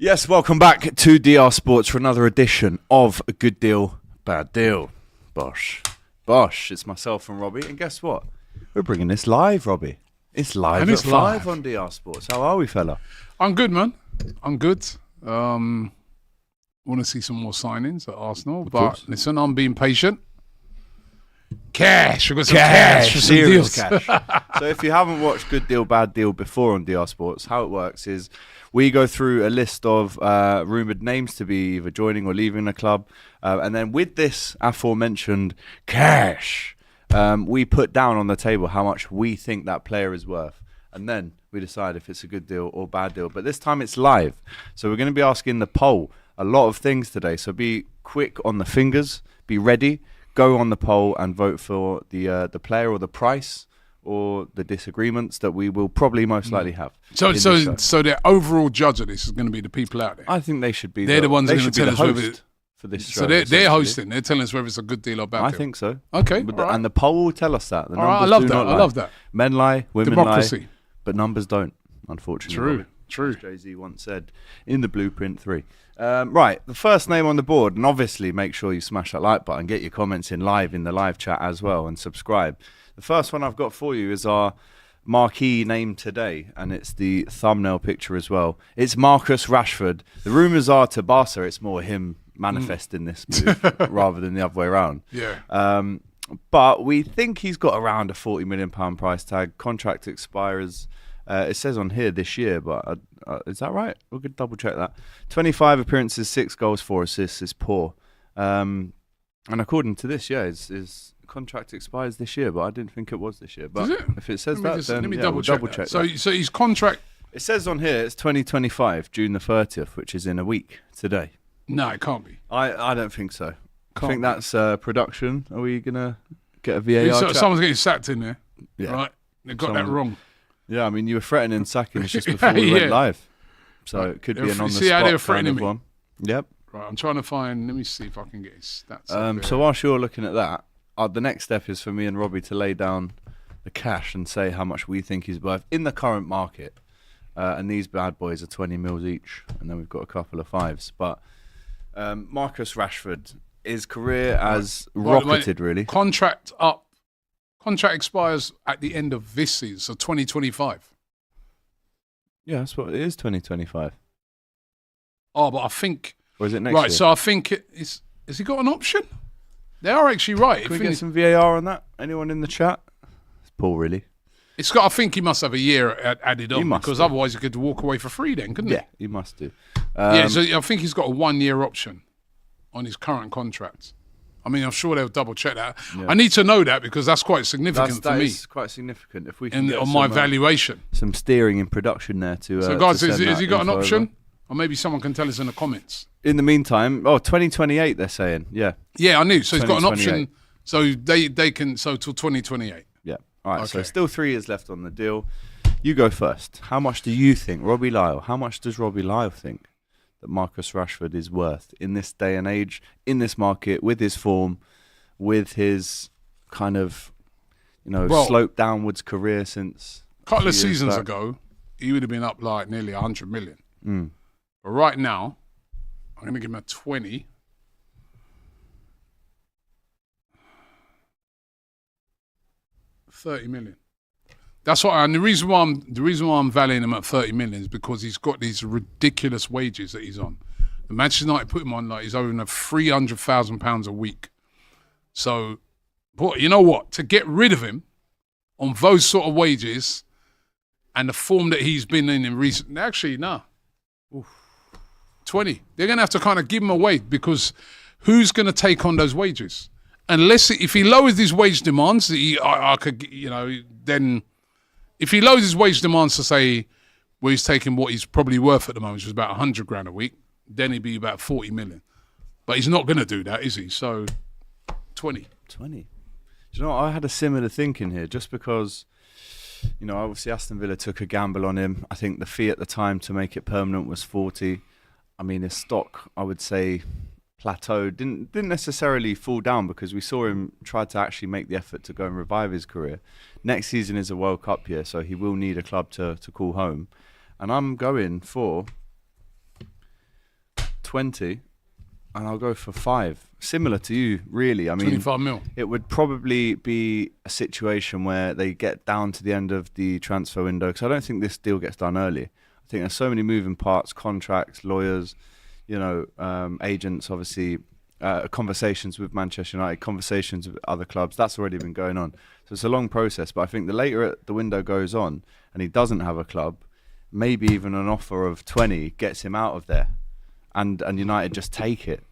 Yes, welcome back to DR Sports for another edition of A Good Deal, Bad Deal. Bosh. It's myself and Robbie, and guess what? We're bringing this live, Robbie. It's live and at it's 5 live. on DR Sports. How are we, fella? I'm good, man. I'm good. Want to see some more signings at Arsenal, but listen, I'm being patient. Cash. We've got some cash for some serious deals. cash. So if you haven't watched Good Deal, Bad Deal before on DR Sports, how it works is we go through a list of rumoured names to be either joining or leaving the club. And then with this aforementioned cash, we put down on the table how much we think that player is worth. And then we decide if it's a good deal or bad deal. But this time it's live. So we're going to be asking the poll a lot of things today. So be quick on the fingers. Be ready. Go on the poll and vote for the player or the price or the disagreements that we will probably most likely have. So the overall judge of this is going to be the people out there. I think they should be. They're the ones they going to should be tell the us whether host for this show. So they're hosting. They're telling us whether it's a good deal or bad I deal. think so. Okay, But and the poll will tell us that. The all right, I numbers love do that. not I lie. love that. Men lie, women Democracy. lie, but numbers don't. Unfortunately, True. As Jay-Z once said in the Blueprint 3. Right, the first name on the board, and obviously make sure you smash that like button, get your comments in live in the live chat as well, and subscribe. The first one I've got for you is our marquee name today, and it's the thumbnail picture as well. It's Marcus Rashford. The rumours are to Barca, it's more him manifesting this move rather than the other way around. Yeah. But we think he's got around a £40 million price tag. Contract expires, it says on here this year, but is that right? We're going to double check that. 25 appearances, 6 goals, 4 assists is poor. And according to this, his contract expires this year, but I didn't think it was this year. But if it says that, then let me we'll double check So that. so his contract. It says on here it's 2025, June the 30th, which is in a week today. No, it can't be. I don't think so. Can't I think be. that's production. Are we going to get a VAR check? Someone's getting sacked in there. Yeah. Right? They got that wrong. Yeah, I mean, you were threatening sacking just before we went live. So it could be an on the See how they were spot kind threatening of me? one. Yep. Right, I'm trying to find. Let me see if I can get his stats. up there. So whilst you're looking at that, the next step is for me and Robbie to lay down the cash and say how much we think he's worth in the current market. And these bad boys are 20 mils each, and then we've got a couple of fives. But Marcus Rashford, his career has rocketed, really. Contract up. Contract expires at the end of this season, so 2025. Yeah, that's what it is, 2025. Oh, but I think. Or is it next Right, year? so I think has he got an option? They are actually right. Can we get some VAR on that? Anyone in the chat? It's Paul, really. It's got. I think he must have a year added on must because do. otherwise he could walk away for free then, couldn't Yeah, he must do. he? So I think he's got a 1-year option on his current contract. I mean, I'm sure they'll double check that. Yeah. I need to know that because that's quite significant for That me is quite significant. If we can get on my some, valuation. some steering in production there to. So, guys, to has send he that got an info option? over. Or maybe someone can tell us in the comments. In the meantime, 2028 they're saying, yeah. Yeah, I knew. So he's got an option. 2028. So they can. So till 2028. Yeah. All right, so Okay. still 3 years left on the deal. You go first. How much do you think, Robbie Lyle, how much does Robbie Lyle think that Marcus Rashford is worth in this day and age, in this market, with his form, with his kind of, slope downwards career since A couple of few years seasons back? ago, he would have been up like nearly 100 million. Mm. But right now, I'm going to give him a 20. $30 million. That's what, and the reason why I'm valuing him at 30 million is because he's got these ridiculous wages that he's on. The Manchester United put him on like he's owing £300,000 a week. So, but you know what? To get rid of him on those sort of wages and the form that he's been in recent, actually, no. 20. They're going to have to kind of give him away because who's going to take on those wages? Unless if he lowers his wage demands, I could, then if he lowers his wage demands to say, well, he's taking what he's probably worth at the moment, which is about 100 grand a week, then he'd be about 40 million. But he's not going to do that, is he? So 20. 20. Do you know what? I had a similar thinking here just because, obviously Aston Villa took a gamble on him. I think the fee at the time to make it permanent was 40. I mean, his stock, I would say, plateaued. Didn't necessarily fall down because we saw him try to actually make the effort to go and revive his career. Next season is a World Cup year, so he will need a club to call home. And I'm going for 20, and I'll go for 5. Similar to you, really. I mean, 25 mil. It would probably be a situation where they get down to the end of the transfer window, because I don't think this deal gets done early. I think there's so many moving parts, contracts, lawyers, agents, obviously, conversations with Manchester United, conversations with other clubs. That's already been going on. So it's a long process. But I think the later the window goes on and he doesn't have a club, maybe even an offer of 20 gets him out of there, and United just take it.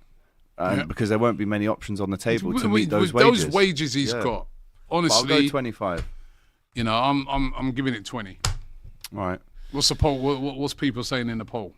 Because there won't be many options on the table to meet those wages. Those wages he's got, honestly, but I'll go 25. I'm giving it 20. All right. What's the poll? What's people saying in the poll?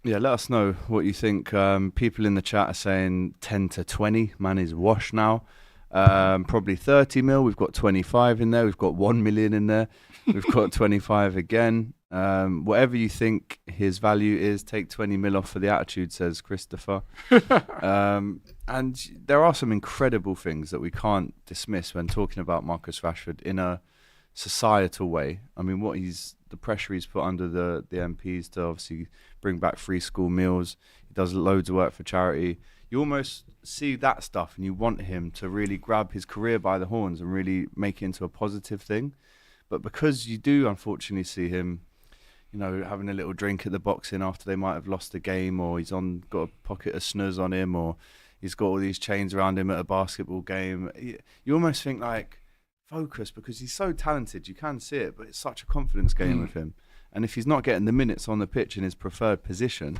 Yeah, let us know what you think. People in the chat are saying 10 to 20. Man is washed now. Probably 30 mil. We've got 25 in there. We've got 1 million in there. We've got 25 again. Whatever you think his value is, take 20 mil off for the attitude, says Christopher. And there are some incredible things that we can't dismiss when talking about Marcus Rashford in a societal way. I mean, the pressure he's put under the MPs to obviously bring back free school meals. He does loads of work for charity. You almost see that stuff and you want him to really grab his career by the horns and really make it into a positive thing. But because you do unfortunately see him, having a little drink at the boxing after they might have lost a game, or he's got a pocket of snus on him, or he's got all these chains around him at a basketball game. You almost think like, focus, because he's so talented. You can see it, but it's such a confidence game with him. And if he's not getting the minutes on the pitch in his preferred position,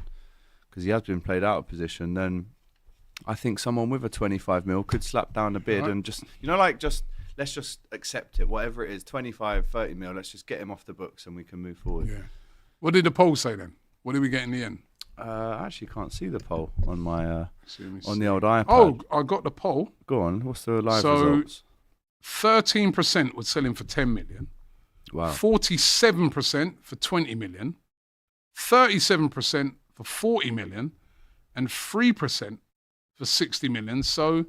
because he has been played out of position, then I think someone with a 25 mil could slap down a bid and just, let's just accept it. Whatever it is, 25, 30 mil, let's just get him off the books and we can move forward. Yeah. What did the poll say then? What did we get in the end? I actually can't see the poll on my on the old iPad. Oh, I got the poll. Go on. What's the live results? 13% would sell him for 10 million. Wow. 47% for 20 million. 37% for 40 million. And 3% for 60 million. So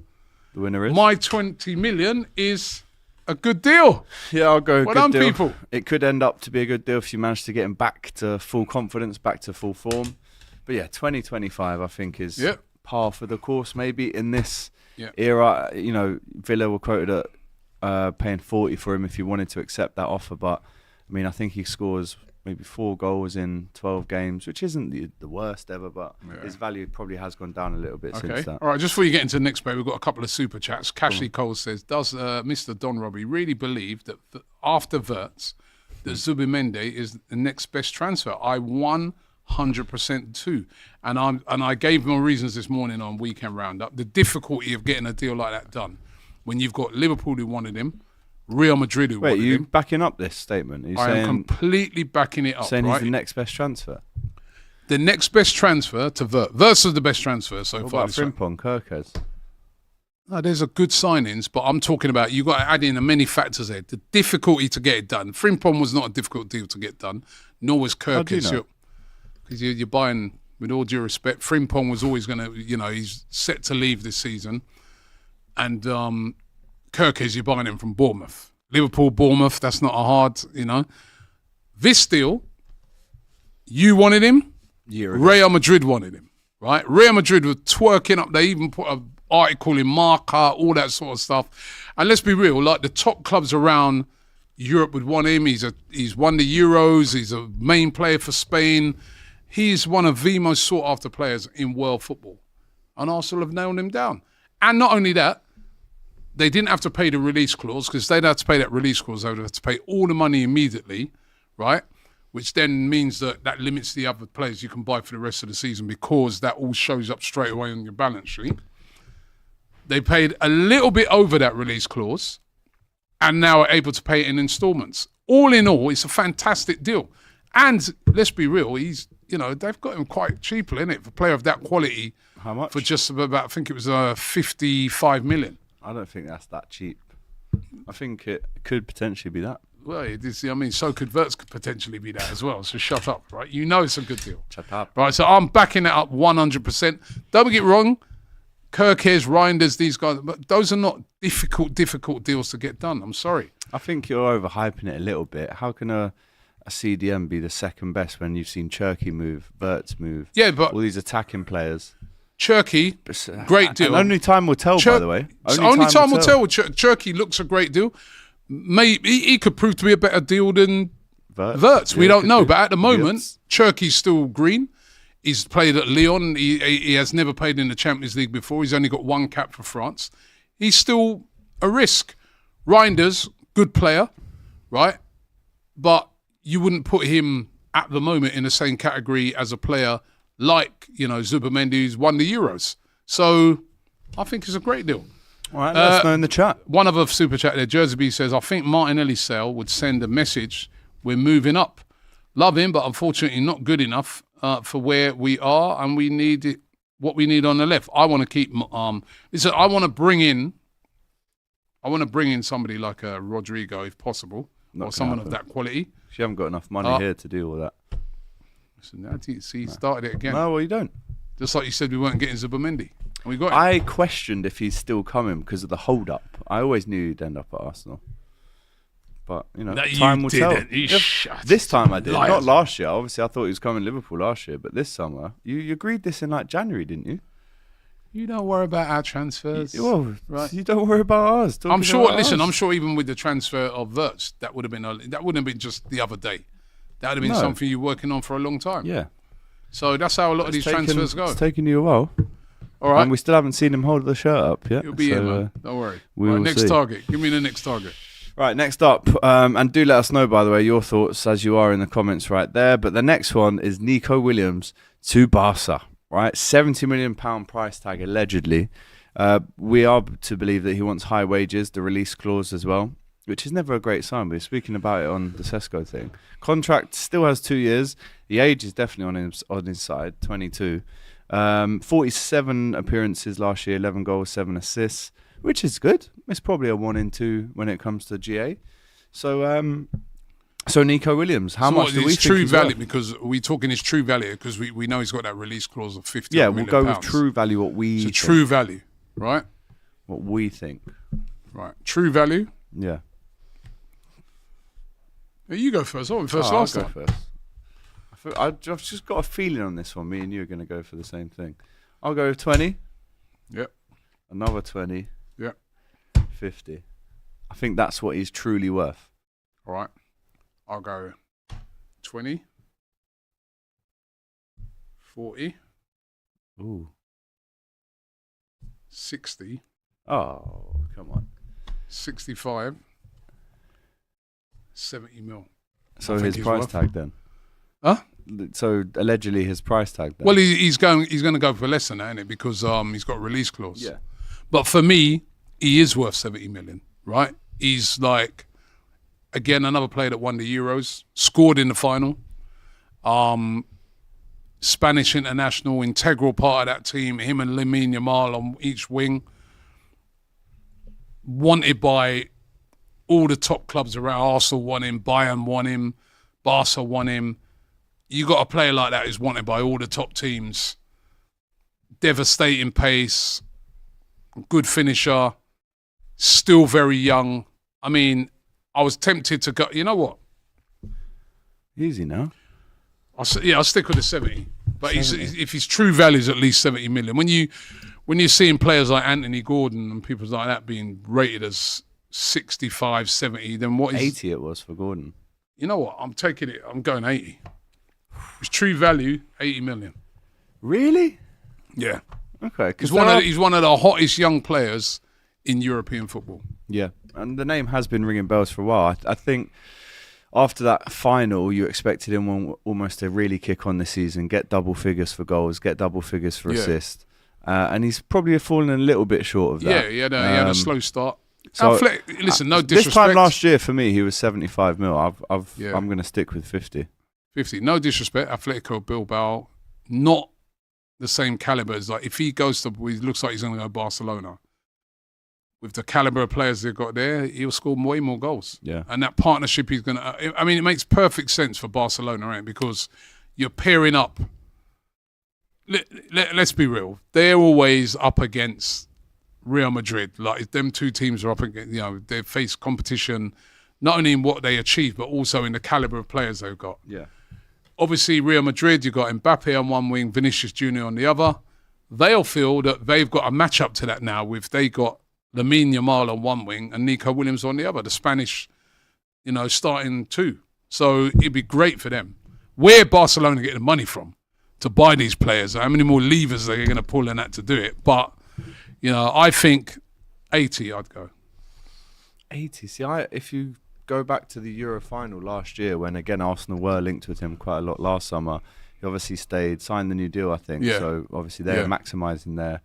the winner is? My 20 million is a good deal. Yeah, I'll go well good done, deal. People. It could end up to be a good deal if you manage to get him back to full confidence, back to full form. But yeah, 2025 I think is par for the course maybe in this era. Villa were quoted at paying 40 for him if you wanted to accept that offer, but I mean I think he scores maybe 4 goals in 12 games, which isn't the worst ever, but his value probably has gone down a little bit since that. All right, just before you get into the next bit, we've got a couple of super chats. Cashley Cole says, does Mr. Don Robbie really believe that after Wirtz that Zubimendi is the next best transfer? I 100% too, and I gave more reasons this morning on Weekend Roundup. The difficulty of getting a deal like that done when you've got Liverpool who wanted him, Real Madrid who wanted him. Wait, you backing up this statement? I am completely backing it up. Saying he's the next best transfer? The next best transfer to Wirtz. Wirtz is the best transfer so far. What about Frimpong, Kirkes? No, there's a good signings, but I'm talking about you've got to add in many factors there. The difficulty to get it done. Frimpong was not a difficult deal to get done, nor was Kirkes. Because you're buying, with all due respect, Frimpong was always going to, he's set to leave this season. And Kirkes, you're buying him from Bournemouth. Liverpool, Bournemouth, that's not a hard, This deal, you wanted him, Real Madrid wanted him, right? Real Madrid were twerking up. They even put an article in Marca, all that sort of stuff. And let's be real, like the top clubs around Europe would want him. He's won the Euros. He's a main player for Spain. He's one of the most sought-after players in world football. And Arsenal have nailed him down. And not only that, they didn't have to pay the release clause, because they'd have to pay that release clause. They would have to pay all the money immediately, right? Which then means that limits the other players you can buy for the rest of the season, because that all shows up straight away on your balance sheet. They paid a little bit over that release clause and now are able to pay it in installments. All in all, it's a fantastic deal. And let's be real, they've got him quite cheaply, innit? For a player of that quality. How much? For just about, I think it was 55 million. I don't think that's that cheap. I think it could potentially be that. Well, it is, so could Wirtz could potentially be that as well. So shut up, right? It's a good deal. Shut up. Right, so I'm backing it up 100%. Don't get wrong, Kirkes, Reinders, these guys, but those are not difficult deals to get done. I'm sorry. I think you're overhyping it a little bit. How can a a CDM be the second best when you've seen Cherky move, Verts move, but all these attacking players. Cherky, great deal. And only time will tell, by the way. Only time will tell. Cherky looks a great deal. Maybe he could prove to be a better deal than Verts. We don't know. But at the moment, Cherky's still green. He's played at Lyon. He has never played in the Champions League before. He's only got one cap for France. He's still a risk. Reinders, good player, right? But you wouldn't put him at the moment in the same category as a player like, Zubimendi, who's won the Euros. So I think it's a great deal. All right, let us know in the chat. One other super chat there, Jersey B says, I think Martinelli's sale would send a message, we're moving up. Love him, but unfortunately not good enough for where we are, and we need what we need on the left. I want to keep, listen, I want to bring in somebody like a Rodrygo if possible, or someone of that quality. You haven't got enough money here to do all that. Listen, now you see, started it again. No, well, you don't. Just like you said, we weren't getting Zubimendi. And we got him. I questioned if he's still coming because of the hold-up. I always knew he'd end up at Arsenal. But, time will tell. This time I did. Liars. Not last year. Obviously, I thought he was coming to Liverpool last year. But this summer, you agreed this in January, didn't you? You don't worry about our transfers. Right. You don't worry about ours. I'm sure even with the transfer of Verts, that wouldn't have been just the other day. That would have been something you're working on for a long time. Yeah. So that's how a lot of these transfers go. It's taken you a while. All right. And we still haven't seen him hold the shirt up yet. He'll be here, man. Don't worry. Next see. target. Give me the next target. Right, next up, and do let us know, by the way, your thoughts as you are in the comments right there. But the next one is Nico Williams to Barca, right? £70 million price tag, allegedly. We are to believe that he wants high wages, the release clause as well, which is never a great sign. We're speaking about it on the Sesko thing. Contract still has 2 years. The age is definitely on his side, 22. 47 appearances last year, 11 goals, 7 assists, which is good. It's probably a 1 in 2 when it comes to GA. So Nico Williams, how much do we think true he's value? worth? Because we're talking his true value because we know he's got that release clause of 50 Yeah, million we'll go pounds. with true value, what we think. True value, right? What we think. Right. True value. Yeah. You go first. I went first last I'll time. go first. I've just got a feeling on this one. Me and you are going to go for the same thing. I'll go with 20. Yep. Another 20. Yep. 50. I think that's what he's truly worth. All right. I'll go 20. 40. Ooh. 60. Oh, come on. 65. 70 mil. So his price tag then? Huh? So allegedly his price tag then? Well, he's going to go for less than that, isn't it? Because he's got a release clause. Yeah. But for me, he is worth 70 million, right? He's like, again, another player that won the Euros, scored in the final. Spanish international, integral part of that team. Him and Lamine Yamal on each wing. Wanted by all the top clubs around. Arsenal want him, Bayern want him, Barca want him. You got a player like that who's wanted by all the top teams. Devastating pace, good finisher, still very young. I mean, I was tempted to go. You know what? Easy now. I'll stick with the 70. But if his true value is at least 70 million, when you're seeing players like Anthony Gordon and people like that being rated as 65, 70, then what is 80? It was for Gordon. You know what? I'm taking it. I'm going 80. His true value, 80 million. Really? Yeah. Okay. He's one of the hottest young players in European football. Yeah, and the name has been ringing bells for a while. I think after that final, you expected him almost to really kick on this season, get double figures for goals, get double figures for assists. And he's probly fallen a little bit short of that. Yeah, he had a slow start. So, listen, no disrespect. This time last year, for me, he was 75 mil. I'm going to stick with 50. 50. No disrespect. Atletico Bilbao, not the same caliber as if he goes to, he looks like he's going to go Barcelona. With the caliber of players they've got there, he'll score way more goals. Yeah. And that partnership he's going to, I mean, it makes perfect sense for Barcelona, right? Because you're pairing up. Let's be real. They're always up against Real Madrid. Like, them two teams are up against, they face competition. not only in what they achieve, but also in the caliber of players they've got. Yeah. Obviously, Real Madrid, you've got Mbappe on one wing, Vinicius Junior on the other. They'll feel that they've got a match up to that now with they got Lamine Yamal on one wing and Nico Williams on the other, the Spanish, starting two. So it'd be great for them. Where Barcelona get the money from to buy these players? How many more levers they're going to pull in that to do it? But, I think 80 I'd go. 80. See, if you go back to the Euro final last year when, again, Arsenal were linked with him quite a lot last summer, he obviously signed the new deal, I think. Yeah. So, obviously, they're maximising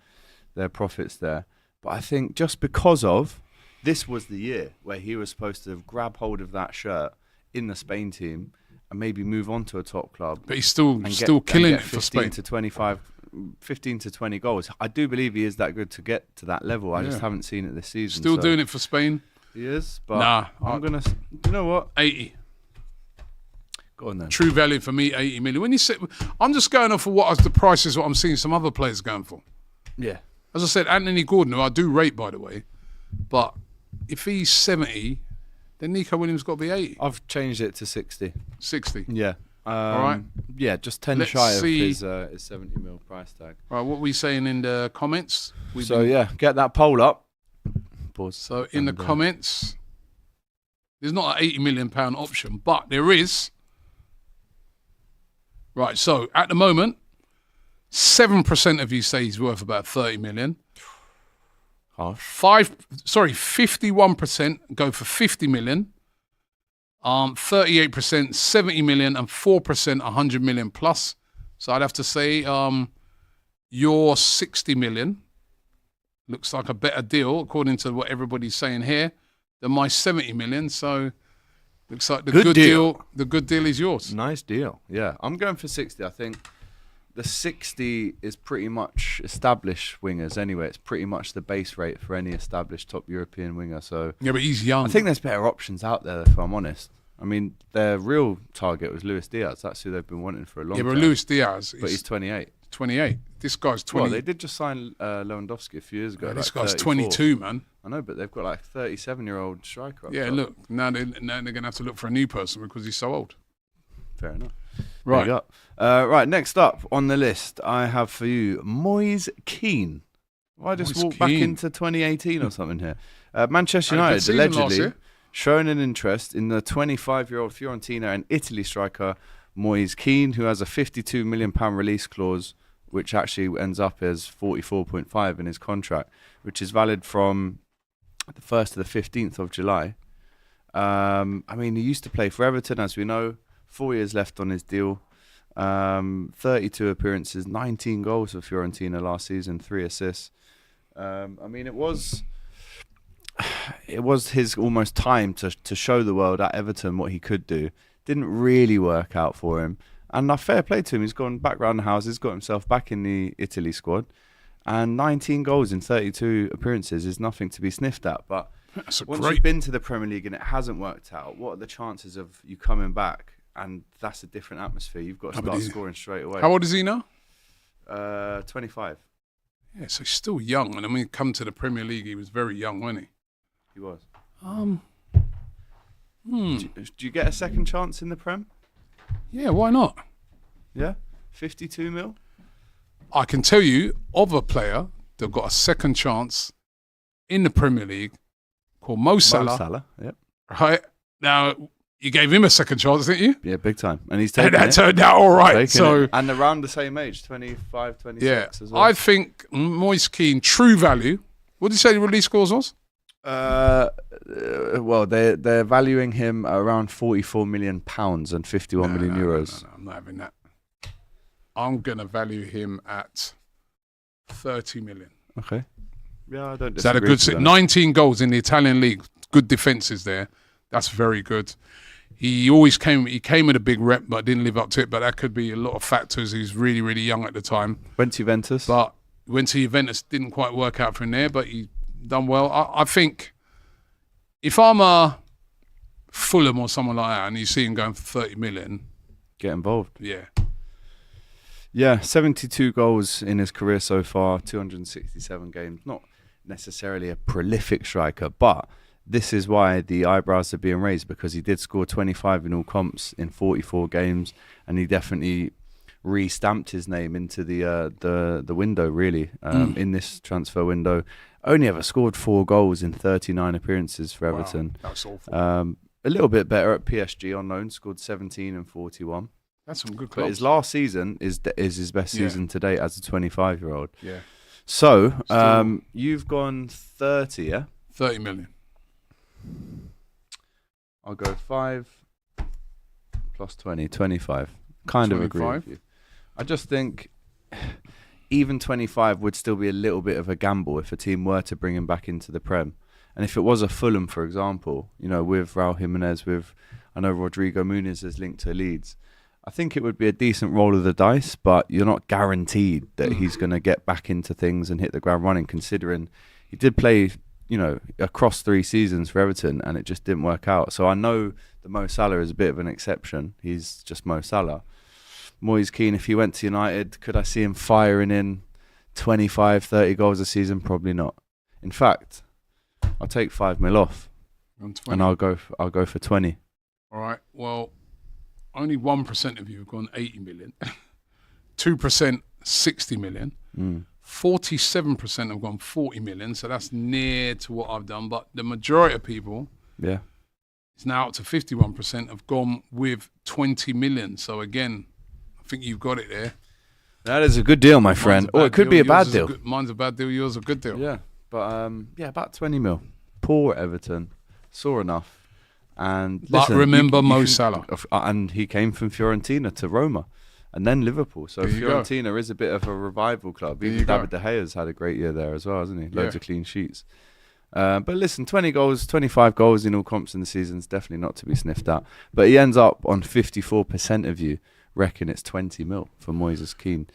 their profits there. But I think just because of this was the year where he was supposed to grab hold of that shirt in the Spain team and maybe move on to a top club. But he's still killing it for Spain. 15 to 20 goals. I do believe he is that good to get to that level. I just haven't seen it this season. Still doing it for Spain? He is, but I'm going to... You know what? 80. Go on then. True value for me, 80 million. When you say, I'm just going off of what the prices, what I'm seeing some other players going for. Yeah. As I said, Anthony Gordon, who I do rate, by the way, but if he's 70, then Nico Williams got to be 80. I've changed it to 60. 60. Yeah. All right. Yeah, just 10 Let's shy see. of his 70 mil price tag. Right, what are we saying in the comments? Get that poll up. Pause. So in the comments, there's not an £80 million option, but there is. Right, so at the moment, 7% of you say he's worth about 30 million. Harsh. 51% go for 50 million. 38% 70 million and 4% 100 million plus. So I'd have to say your 60 million looks like a better deal according to what everybody's saying here than my 70 million. So looks like the good deal. The good deal is yours. Nice deal. Yeah, I'm going for 60. I think the 60 is pretty much established wingers anyway. It's pretty much the base rate for any established top European winger. So yeah, but he's young. I think there's better options out there, if I'm honest. I mean, their real target was Luis Diaz. That's who they've been wanting for a long time. Yeah, but Luis Diaz... But he's 28. 28. This guy's 20. Well, they did just sign Lewandowski a few years ago. Yeah, this like guy's 34. 22, man. I know, but they've got like 37-year-old striker up Yeah, top. look, now they're going to have to look for a new person because he's so old. Fair enough. Right. Right, next up on the list, I have for you Moise Kean. I just walked back into 2018 or something here. Manchester United, allegedly, showing an interest in the 25-year-old Fiorentina and Italy striker Moise Kean, who has a £52 million release clause, which actually ends up as 44.5 in his contract, which is valid from the 1st to the 15th of July. I mean, he used to play for Everton, as we know. 4 years left on his deal. 32 appearances, 19 goals for Fiorentina last season, 3 assists. I mean, it was his almost time to show the world at Everton what he could do. Didn't really work out for him. And fair play to him. He's gone back round the houses, got himself back in the Italy squad. And 19 goals in 32 appearances is nothing to be sniffed at. But once you've been to the Premier League and it hasn't worked out, what are the chances of you coming back? And that's a different atmosphere. You've got to start scoring straight away. How old is he now? 25. Yeah, so he's still young. And when he come to the Premier League, he was very young, wasn't he? He was. Do you get a second chance in the Prem? Yeah, why not? Yeah? 52 mil? I can tell you of a player that got a second chance in the Premier League called Mo Salah. Mo Salah, yep. Right? Now, you gave him a second chance, didn't you? Yeah, big time. And he's taken and that turned out all right. And around the same age, 25, 26 as well. I think Moise Kean, true value. What did you say the release clause was? Well, they're valuing him around £44 million and 51 million euros. No, I'm not having that. I'm going to value him at 30 million. Okay. Yeah, I don't disagree. Is that a good 19 goals in the Italian league. Good defences there. That's very good. He came with a big rep, but didn't live up to it. But that could be a lot of factors. He's really, really young at the time. Went to Juventus. But went to Juventus, didn't quite work out for him there, but he done well. I think if I'm a Fulham or someone like that and you see him going for 30 million... Get involved. Yeah. Yeah, 72 goals in his career so far, 267 games. Not necessarily a prolific striker, but this is why the eyebrows are being raised, because he did score 25 in all comps in 44 games, and he definitely re-stamped his name into the window, really, in this transfer window. Only ever scored 4 goals in 39 appearances for Everton. Wow, that's awful. A little bit better at PSG on loan, scored 17 and 41. That's some good But clubs. his last season is his best season to date as a 25-year-old. Yeah. So, you've gone 30, yeah? 30 million. I'll go 5 plus 20, 25. Kind of agree with you. I just think even 25 would still be a little bit of a gamble if a team were to bring him back into the Prem. And if it was a Fulham, for example, with Raul Jimenez, I know Rodrygo Muniz is linked to Leeds, I think it would be a decent roll of the dice, but you're not guaranteed that he's going to get back into things and hit the ground running, considering he did play, across 3 seasons for Everton and it just didn't work out. So I know that Mo Salah is a bit of an exception. He's just Mo Salah. Moise Kean, if he went to United, could I see him firing in 25, 30 goals a season? Probably not. In fact, I'll take 5 mil off and I'll go for 20. All right. Well, only 1% of you have gone 80 million. 2% 60 million. 47% have gone 40 million. So that's near to what I've done. But the majority of people, it's now up to 51%, have gone with 20 million. So again, I think you've got it there. That is a good deal, my friend. Or it could be a bad deal. Mine's a bad deal. Yours a good deal. Yeah. But about 20 mil. Poor Everton. Saw enough. And listen, remember Mo Salah. And he came from Fiorentina to Roma and then Liverpool. So Fiorentina is a bit of a revival club. Even David De Gea's had a great year there as well, hasn't he? Loads of clean sheets. But listen, 20 goals, 25 goals in all comps in the season is definitely not to be sniffed at. But he ends up on 54% of you reckon it's 20 mil for Moise Kean.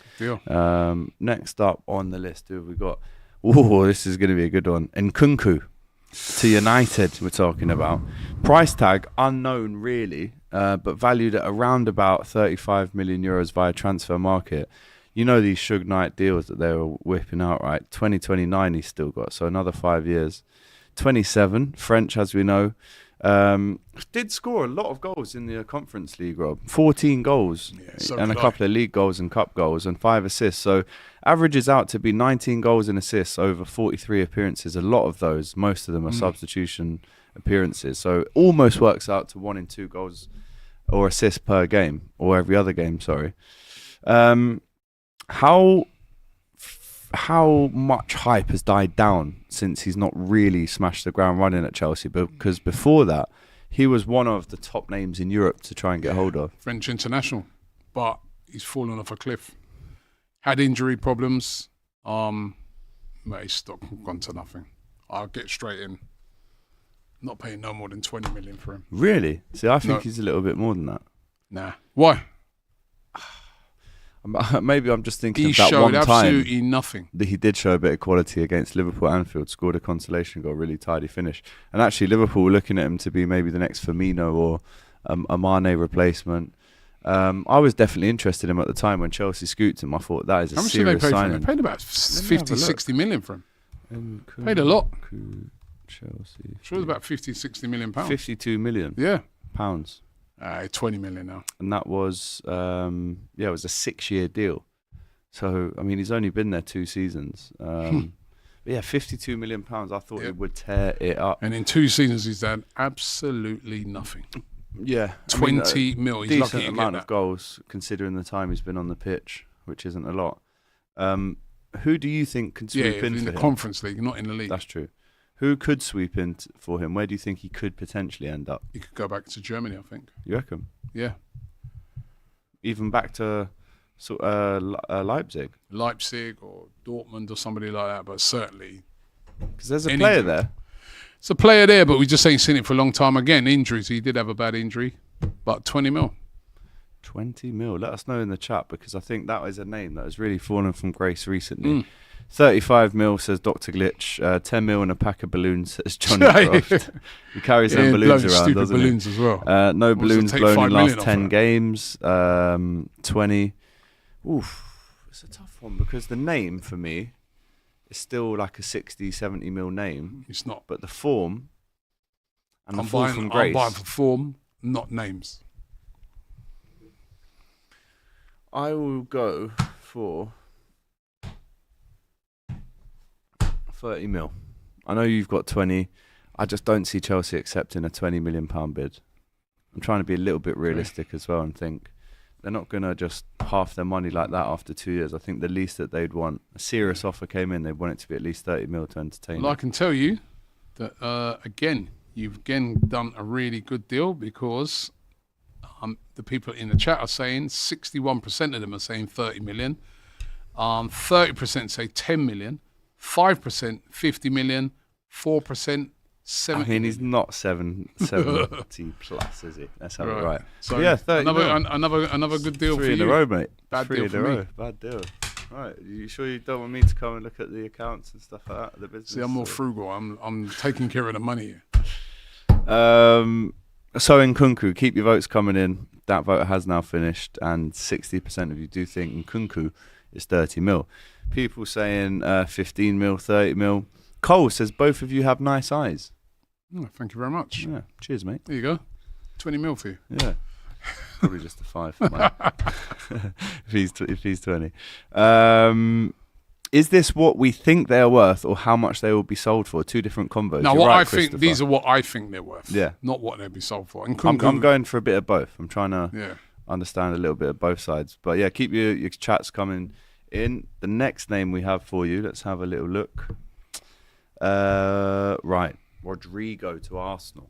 Next up on the list, who have we got? Oh, this is going to be a good one. Nkunku to United, we're talking about. Price tag unknown, really, but valued at around about 35 million euros via transfer market. You know these Suge Knight deals that they were whipping out, right? 2029 he's still got, so another 5 years. 27, French, as we know. Did score a lot of goals in the Conference League, Rob. 14 goals and a couple of league goals and cup goals and 5 assists. So averages out to be 19 goals and assists over 43 appearances. A lot of those, most of them are substitution appearances. So almost works out to 1 in 2 goals or assists per game, or every other game, sorry. How much hype has died down since he's not really smashed the ground running at Chelsea? Because before that, he was one of the top names in Europe to try and get hold of. French international, but he's fallen off a cliff. Had injury problems. His stock gone to nothing. I'll get straight in. Not paying no more than 20 million for him. Really? See, I think he's a little bit more than that. Nah. Why? Maybe I'm just thinking he of that showed one absolutely time nothing. that he did show a bit of quality against Liverpool at Anfield, scored a consolation goal, really tidy finish. And actually Liverpool were looking at him to be maybe the next Firmino or a Mane replacement. I was definitely interested in him at the time when Chelsea scooped him. I thought that is a serious signing. They paid about 50, 60 million for him. Paid a lot. Chelsea. Sure, it was about 50, 60 million pounds. 52 million pounds. 20 million now. And that was, it was a 6-year deal. So, I mean, he's only been there 2 seasons. But yeah, 52 million pounds. I thought it would tear it up. And in 2 seasons, he's done absolutely nothing. Yeah. 20 mil. He's decent lucky to amount get of goals, considering the time he's been on the pitch, which isn't a lot. Who do you think can sweep in the him? Conference League, not in the league. That's true. Who could sweep in for him? Where do you think he could potentially end up? He could go back to Germany, I think. You reckon? Yeah. Even back to Leipzig? Leipzig or Dortmund or somebody like that, but certainly. Because there's a player there. It's a player there, but we just ain't seen it for a long time. Again, injuries. He did have a bad injury, but 20 mil. 20 mil. Let us know in the chat, because I think that is a name that has really fallen from grace recently. 35 mil, says Dr. Glitch. 10 mil and a pack of balloons, says Johnny Croft. He carries them balloons around, doesn't he? Balloons as well. No balloons blown in last 10 games. 20. Oof. It's a tough one, because the name for me is still like a 60, 70 mil name. It's not. But the form And the fall from grace. I'm buying for form, not names. I will go for 30 mil. I know you've got 20. I just don't see Chelsea accepting a £20 million bid. I'm trying to be a little bit realistic as well and think they're not going to just half their money like that after 2 years. I think the least that they'd want, a serious offer came in, they'd want it to be at least 30 mil to entertain. Well, I can tell you that, you've done a really good deal because the people in the chat are saying 61% of them are saying 30 million. 30% say 10 million. 5% 50 million. 4% 70 I mean, he's million. not 70 plus, is he? Let's have it right. So yeah, 30 another good deal for you. 3 in a row, mate. Bad 3 deal in for a me. row. Bad deal. Right, you sure you don't want me to come and look at the accounts and stuff like that? The business. See, I'm more frugal. I'm taking care of the money here. So Nkunku, keep your votes coming in. That vote has now finished, and 60% of you do think Nkunku is 30 mil. People saying 15 mil, 30 mil. Cole says both of you have nice eyes. Oh, thank you very much. Yeah, cheers, mate. There you go. 20 mil for you. Yeah. Probably just a 5 for mine. if he's 20. Is this what we think they're worth or how much they will be sold for? Two different combos. No, You're what right, I think, these are what I think they're worth. Yeah. Not what they'll be sold for. And I'm going for a bit of both. I'm trying to understand a little bit of both sides. But yeah, keep your chats coming in. The next name we have for you, let's have a little look. Right. Rodrygo to Arsenal.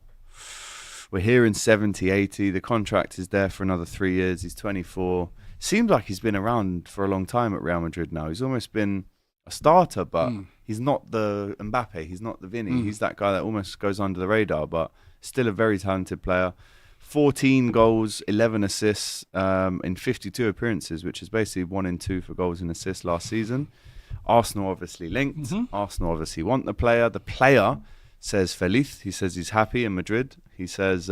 We're here in 70, 80. The contract is there for another 3 years. He's 24. Seems like he's been around for a long time at Real Madrid now. He's almost been a starter, but he's not the Mbappe. He's not the Vinny. He's that guy that almost goes under the radar, but still a very talented player. 14 goals, 11 assists in 52 appearances, which is basically 1 in 2 for goals and assists last season. Arsenal obviously linked. Arsenal obviously want the player. The player says feliz. He says he's happy in Madrid. He says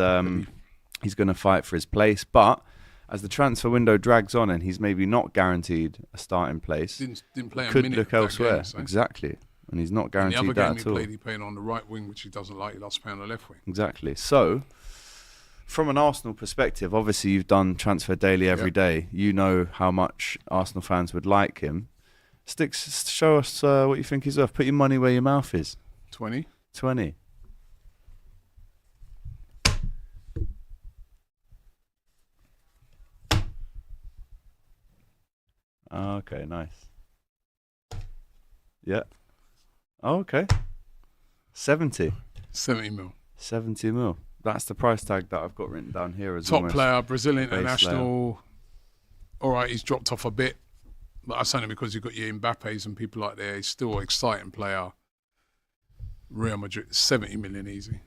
he's going to fight for his place. But as the transfer window drags on and he's maybe not guaranteed a starting place, didn't play a could minute look elsewhere. Game, so. Exactly. And he's not guaranteed that at all. He played on the right wing, which he doesn't like. He lost play on the left wing. Exactly. So, from an Arsenal perspective, obviously you've done Transfer Daily every day. You know how much Arsenal fans would like him. Sticks, show us what you think he's worth. Put your money where your mouth is. 20. 20. Okay, nice. Yeah. Oh, okay. 70. 70 mil. 70 mil. That's the price tag that I've got written down here as top player, Brazilian base international. All right, he's dropped off a bit, but that's only because you've got your Mbappes and people like that. He's still an exciting player. Real Madrid, 70 million easy.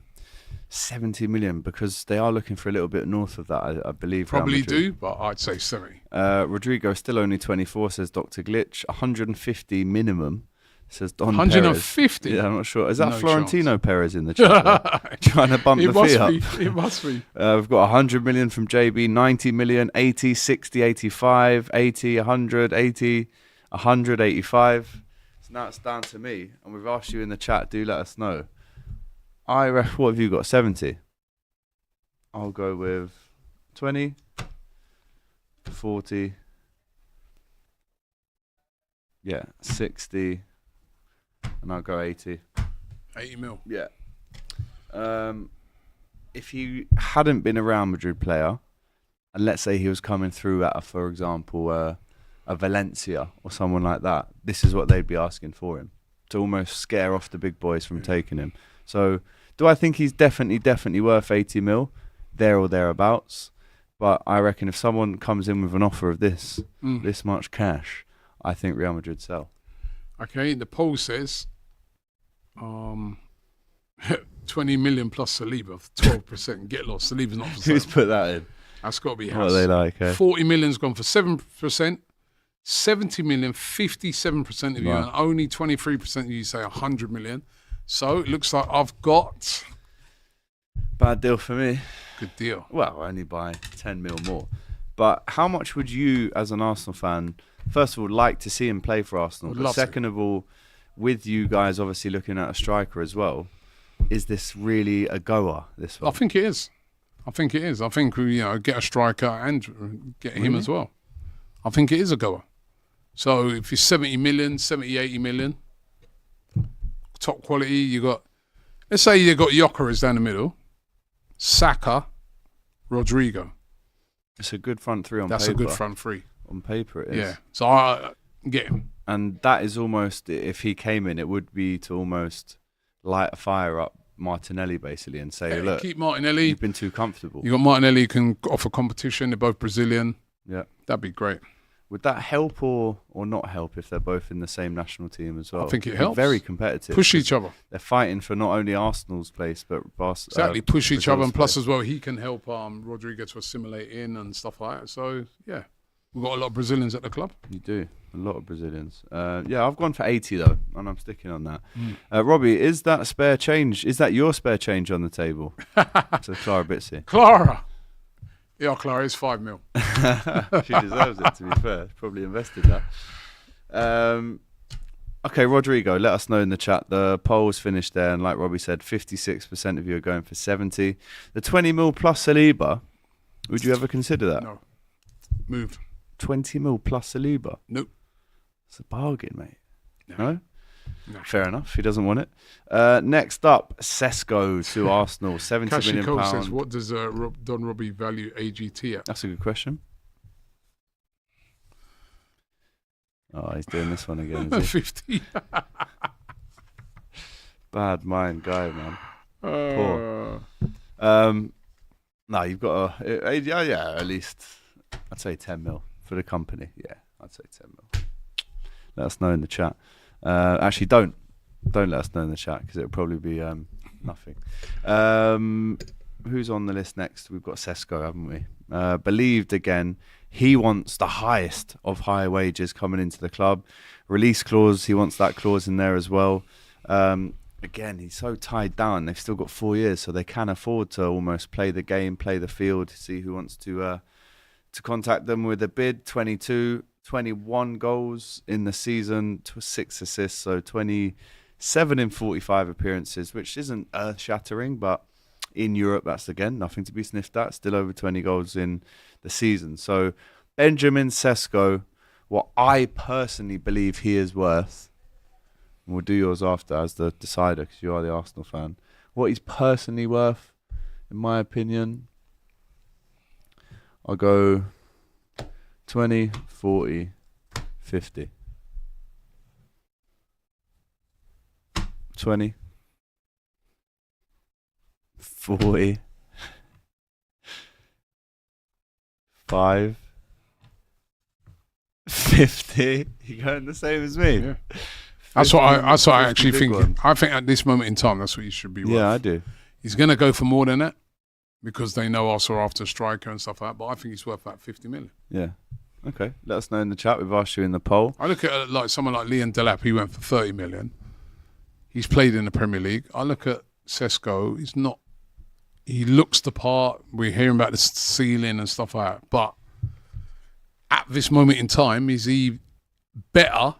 70 million, because they are looking for a little bit north of that, I believe. Probably do, but I'd say 70. Rodrygo still only 24, says Dr. Glitch. 150 minimum, says Don 150? Perez. Yeah, I'm not sure. Is that No Florentino Perez in the chat? Trying to bump the fee up. It must be. We've got 100 million from JB, 90 million, 80, 60, 85, 80, 100, 80, 185. So now it's down to me, and we've asked you in the chat, do let us know. What have you got? 70? I'll go with 20, 40, 60, and I'll go 80. 80 mil. Yeah. If he hadn't been a Real Madrid player, and let's say he was coming through at, for example, a Valencia or someone like that, this is what they'd be asking for him, to almost scare off the big boys from taking him. So, do I think he's definitely worth 80 mil, there or thereabouts? But I reckon if someone comes in with an offer of this much cash, I think Real Madrid sell. Okay, the poll says 20 million plus Saliba, 12%. Get lost. Saliba's not for sale. Who's put that in? That's got to be What house. are they like? 40 million's gone for 7%. 70 million, 57% of you, and only 23% of you say 100 million. So it looks like I've got... Bad deal for me. Good deal. Well, only by 10 mil more. But how much would you, as an Arsenal fan, first of all, like to see him play for Arsenal? But second of all, with you guys obviously looking at a striker as well, is this really a goer, this one? I think it is. I think get a striker and get him as well. I think it is a goer. So if you're 70 million, 70, 80 million, top quality, let's say you got Jokeris down the middle, Saka, Rodrygo. It's a good front three on paper. That's a good front three. On paper it is. Yeah. So I get him. And that is almost, if he came in, it would be to almost light a fire up Martinelli basically and say, look, keep Martinelli. You've been too comfortable. You got Martinelli who can offer competition. They're both Brazilian. Yeah. That'd be great. Would that help or not help if they're both in the same national team as well? I think it helps. Very competitive. Push each other. They're fighting for not only Arsenal's place, but Barca. Exactly. Push each other. And plus place. as well, he can help Rodrygo to assimilate in and stuff like that. So, yeah. We've got a lot of Brazilians at the club. You do. A lot of Brazilians. Yeah, I've gone for 80 though, and I'm sticking on that. Robbie, is that spare change? Is that your spare change on the table? To Clara Bitsy. Clara. Yeah, Clara is 5 mil. She deserves it, to be fair. Probably invested that. Okay, Rodrygo, let us know in the chat. The poll's finished there, and like Robbie said, 56% of you are going for 70. The 20 mil plus Saliba, would you ever consider that? No. Move. 20 mil plus Saliba? Nope. It's a bargain, mate. No? No? Fair enough. He doesn't want it. Next up, Sesko to Arsenal. 70 million Cole pounds. says, what does Don Robbie value AGT at? That's a good question. Oh, he's doing this one again, is he? 50. Bad mind guy, man. Poor. No, you've got yeah, at least, I'd say 10 mil for the company. Yeah, I'd say 10 mil. Let us know in the chat. Actually, don't let us know in the chat because it'll probably be nothing. Who's on the list next? We've got Sesko, haven't we? Believed again. He wants the highest of high wages coming into the club. Release clause, he wants that clause in there as well. Again, he's so tied down. They've still got 4 years, so they can afford to almost play the game, play the field, see who wants to contact them with a bid. 22, 21 goals in the season, 6 assists, so 27 in 45 appearances, which isn't earth-shattering, but in Europe, that's, again, nothing to be sniffed at. Still over 20 goals in the season. So Benjamin Sesko, what I personally believe he is worth, and we'll do yours after as the decider because you are the Arsenal fan, what he's personally worth, in my opinion, I'll go 20, 40, 50. 20, 40, 5, 50. You going the same as me? Yeah. That's what I actually think. I think at this moment in time, that's what you should be worth. Yeah, I do. He's going to go for more than that because they know Arsenal are after a striker and stuff like that. But I think he's worth about 50 million. Yeah. Okay. Let us know in the chat. We've asked you in the poll. I look at like someone like Leon Delap. He went for 30 million. He's played in the Premier League. I look at Sesko. He's not. He looks the part. We're hearing about the ceiling and stuff like that. But at this moment in time, is he better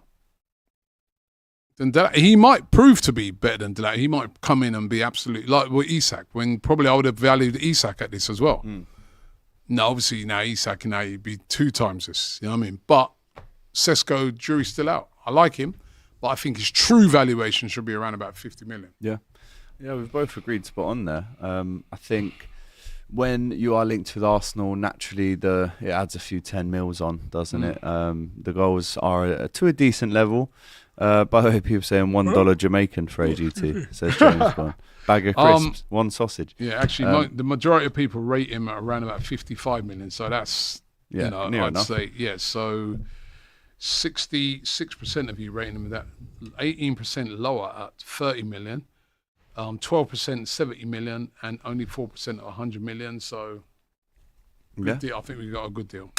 than Delap? He might prove to be better than Delap. He might come in and be absolutely like with Isak. When probably I would have valued Isak at this as well. No, obviously now Isak now he'd be 2 times this. You know what I mean? But Sesko, jury's still out. I like him, but I think his true valuation should be around about 50 million. Yeah. Yeah, we've both agreed spot on there. I think when you are linked with Arsenal, naturally it adds a few 10 mils on, doesn't it? The goals are to a decent level. By the way, people saying $1 Jamaican for AGT, says James Bond. Bag of crisps, 1 sausage. Yeah, actually, the majority of people rate him at around about 55 million. So that's, near I'd enough. say, so 66% of you rating him at that, 18% lower at 30 million. 12% 70 million and only 4% at 100 million. So I think we got a good deal.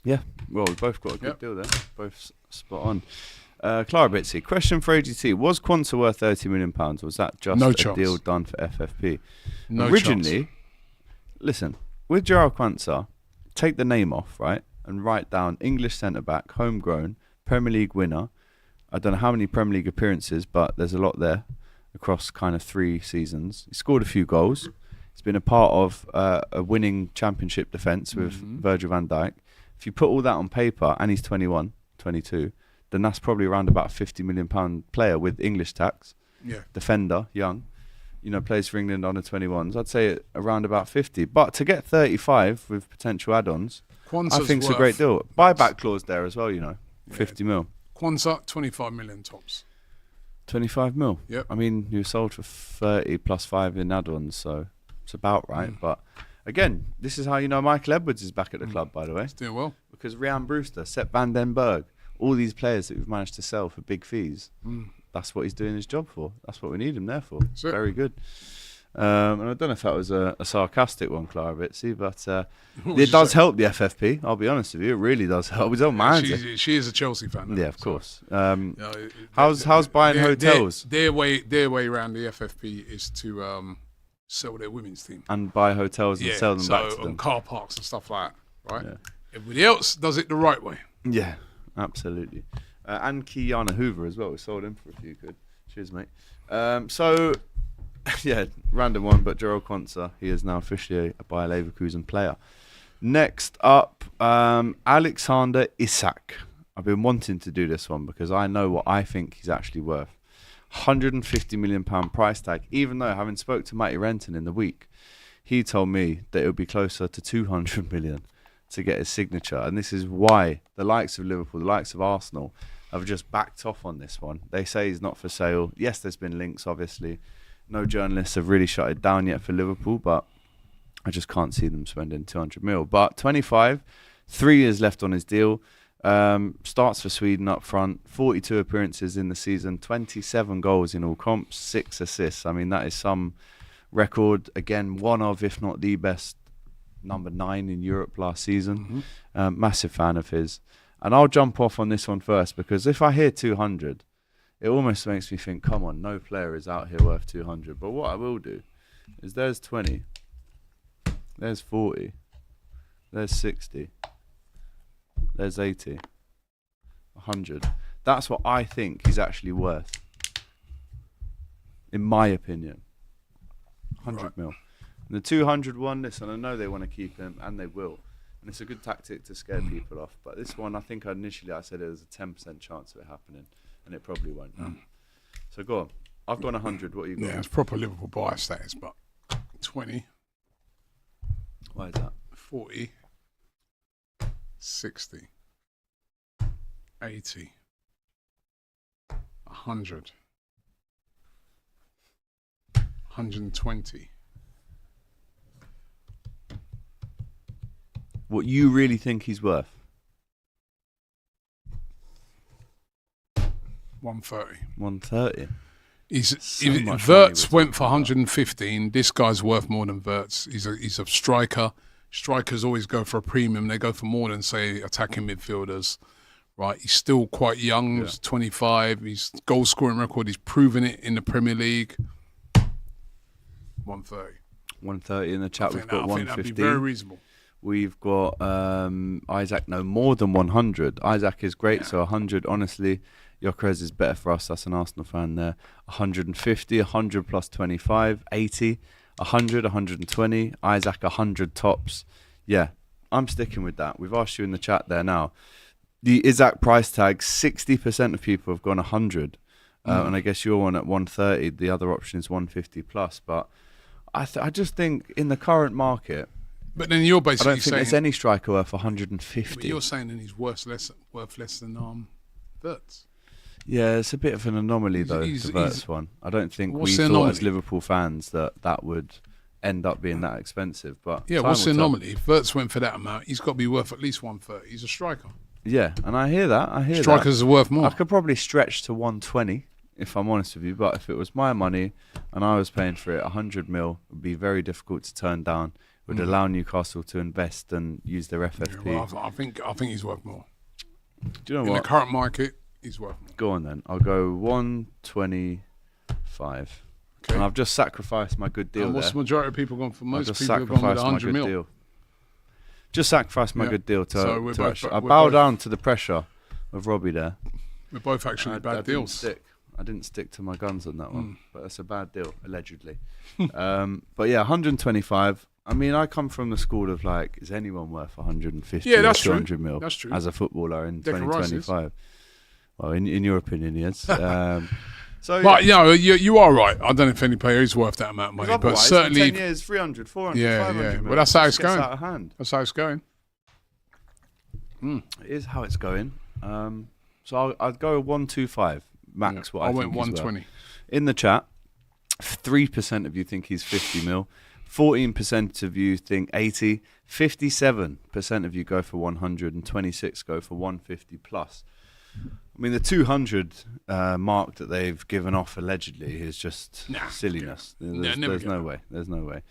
Yeah, well, we've both got a good deal there. Both spot on. Clara Bitsy, question for AGT. Was Quanta worth £30 million or was that just a deal done for FFP? Originally, listen, with Gerard Quanta, take the name off, right? And write down English centre-back, homegrown, Premier League winner. I don't know how many Premier League appearances, but there's a lot there. across kind of 3 seasons. He scored a few goals. He's been a part of a winning championship defence with Virgil van Dijk. If you put all that on paper, and he's 21, 22, then that's probably around about a £50 million player with English tax. Yeah. Defender, young. Plays for England under 21s. I'd say around about 50. But to get 35 with potential add-ons, I think it's a great deal. Buyback clause there as well, 50 mil. Kwanzaa, 25 million tops. 25 mil? Yep. I mean, you were sold for 30 plus 5 in add-ons, so it's about right. But again, this is how Michael Edwards is back at the club, by the way. He's doing well. Because Ryan Brewster, Sepp van den Berg, all these players that we've managed to sell for big fees, that's what he's doing his job for. That's what we need him there for. Very good. And I don't know if that was a sarcastic one, Clara Bitsy, but it does help the FFP. I'll be honest with you, it really does help. We don't mind it. She is a Chelsea fan. Yeah, of course. How's buying hotels? Their way around the FFP is to sell their women's team and buy hotels and sell them back to them. Car parks and stuff like that, right? Yeah. Everybody else does it the right way. Yeah, absolutely. And Kiana Hoover as well. We sold him for a few quid. Cheers, mate. Random one, but Gerald Kwanzaa, he is now officially a Bayer Leverkusen player. Next up, Alexander Isak. I've been wanting to do this one because I know what I think he's actually worth. £150 million price tag, even though having spoke to Matty Renton in the week, he told me that it would be closer to 200 million to get his signature. And this is why the likes of Liverpool, the likes of Arsenal have just backed off on this one. They say he's not for sale. Yes, there's been links, obviously. No journalists have really shut it down yet for Liverpool, but I just can't see them spending 200 mil. But 25, 3 years left on his deal. Starts for Sweden up front, 42 appearances in the season, 27 goals in all comps, 6 assists. I mean, that is some record. Again, one of, if not the best, number 9 in Europe last season. Massive fan of his. And I'll jump off on this one first, because if I hear 200, it almost makes me think, come on, no player is out here worth 200. But what I will do is there's 20, there's 40, there's 60, there's 80, 100. That's what I think he's actually worth, in my opinion. 100 mil. And the 200 one, listen, I know they want to keep him, and they will. And it's a good tactic to scare people off. But this one, I think initially I said there was a 10% chance of it happening, and it probably won't. So go on. I've gone 100. What you got? Yeah, it's proper Liverpool bias status, but 20. Why is that? 40. 60. 80. 100. 120. What you really think he's worth? 130. 130. Wirtz went for 115. This guy's worth more than Wirtz. He's a striker. Strikers always go for a premium. They go for more than, say, attacking midfielders. Right? He's still quite young. He's 25. His goal scoring record, he's proven it in the Premier League. 130. 130 in the chat. We've got 150. I think that'd be very reasonable. We've got Isaac, no, more than 100. Isaac is great, so 100, honestly. Gyökeres is better for us. That's an Arsenal fan there. 150, 100 plus 25, 80, 100, 120. Isaac, 100 tops. Yeah, I'm sticking with that. We've asked you in the chat there now. The Isaac price tag, 60% of people have gone 100. And I guess you're one at 130. The other option is 150 plus. But I just think in the current market, but then you're basically I don't think there's any striker worth 150. But you're saying that he's worth less than Wirtz. Yeah, it's a bit of an anomaly though, the Wirtz one. I don't think we thought as Liverpool fans that would end up being that expensive. But yeah, what's the anomaly? If Wirtz went for that amount, he's got to be worth at least 130. He's a striker. Yeah, and I hear that. Strikers are worth more. I could probably stretch to 120 if I'm honest with you, but if it was my money and I was paying for it, 100 mil would be very difficult to turn down. Would allow Newcastle to invest and use their FFP. Yeah, well, I think he's worth more. Do you know what? In the current market, he's worth more. Go on then. I'll go 125. Okay. And I've just sacrificed my good deal. And what's there. the majority of people gone for? Most people have gone with 100 mil. Deal. Just sacrificed my good deal so I bow down to the pressure of Robbie there. We're both actually bad deals. I didn't stick to my guns on that one, but it's a bad deal, allegedly. But yeah, 125. I mean, I come from the school of like, is anyone worth 150 or 200 mil as a footballer in 2025? Well, in your opinion, yes. But you are right. I don't know if any player is worth that amount of money, but certainly in 10 years, 300, 400, 500 mil. Well, that's how it's going. going. Out of hand. That's how it's going. It is how it's going. So I'd go 125 max. What I went 120. Well. In the chat, 3% of you think he's 50 mil. 14% of you think 80. 57% of you go for 100, and 26 go for 150 plus. I mean, the 200 mark that they've given off allegedly is just silliness. There's no way. There's no way.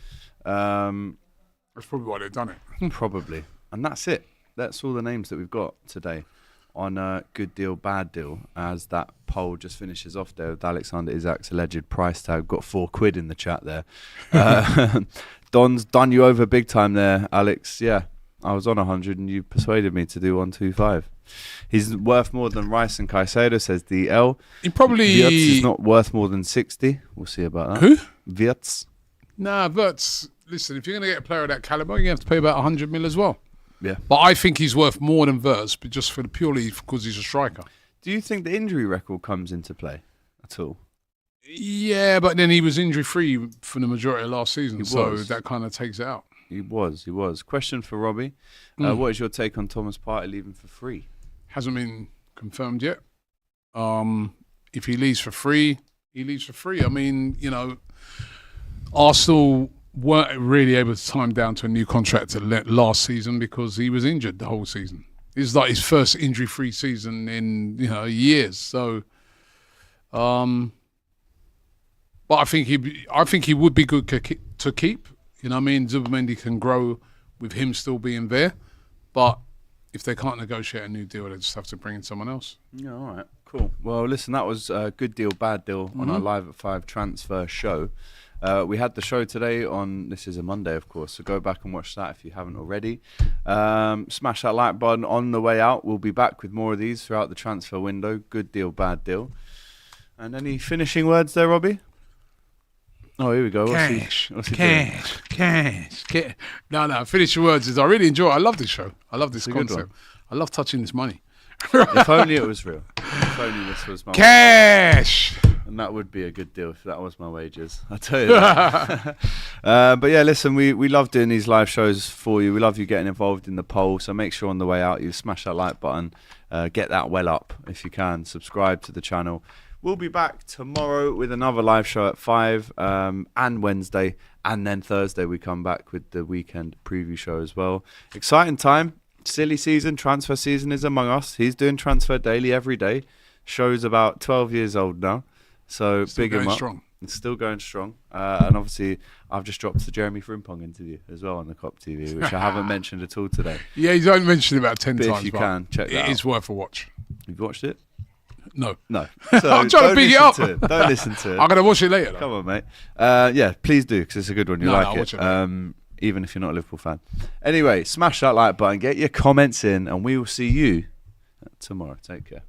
That's probably why they've done it. Probably. And that's it. That's all the names that we've got today on Good Deal, Bad Deal, as that poll just finishes off there with Alexander Isak's alleged price tag. Got £4 in the chat there. Don's done you over big time there, Alex. Yeah, I was on 100 and you persuaded me to do 125. He's worth more than Rice and Caicedo, says DL. He probably... Wirtz is not worth more than 60. We'll see about that. Who? Wirtz. Nah, Wirtz. Listen, if you're going to get a player of that calibre, you have to pay about 100 mil as well. Yeah. But I think he's worth more than Wirtz, but just purely because he's a striker. Do you think the injury record comes into play at all? Yeah, but then he was injury-free for the majority of last season, so that kind of takes it out. He was. Question for Robbie. What is your take on Thomas Partey leaving for free? Hasn't been confirmed yet. If he leaves for free, he leaves for free. I mean, Arsenal weren't really able to time down to a new contract last season because he was injured the whole season. This is like his first injury-free season in years. So, but I think he would be good to keep. You know what I mean? Zubimendi can grow with him still being there, but if they can't negotiate a new deal, they just have to bring in someone else. Yeah, all right, cool. Well, listen, that was a Good Deal, Bad Deal on our Live at 5 transfer show. We had the show today on, this is a Monday, of course, so go back and watch that if you haven't already. Smash that like button on the way out. We'll be back with more of these throughout the transfer window. Good Deal, Bad Deal. And any finishing words there, Robbie? Oh, here we go. Cash. No. Finish your words. I really enjoy it. I love this show. I love this concept. I love touching this money. If only it was real. If only this was my cash. And that would be a good deal if that was my wages. I tell you that. But yeah, listen, we love doing these live shows for you. We love you getting involved in the poll. So make sure on the way out you smash that like button. Get that well up if you can. Subscribe to the channel. We'll be back tomorrow with another live show at 5 and Wednesday. And then Thursday we come back with the weekend preview show as well. Exciting time. Silly season. Transfer season is among us. He's doing Transfer Daily every day. Show's about 12 years old now. So still big him up. Strong. It's still going strong. And obviously I've just dropped the Jeremy Frimpong interview as well on the Cop TV, which I haven't mentioned at all today. Yeah, you don't mention it about 10 times. If you can, check that out. It is worth a watch. You've watched it? No. So I'm trying to big it up. Don't listen to it. I'm going to watch it later, though. Come on, mate. Yeah, please do, because it's a good one. You'll like I'll watch it. Later. Even if you're not a Liverpool fan. Anyway, smash that like button, get your comments in, and we will see you tomorrow. Take care.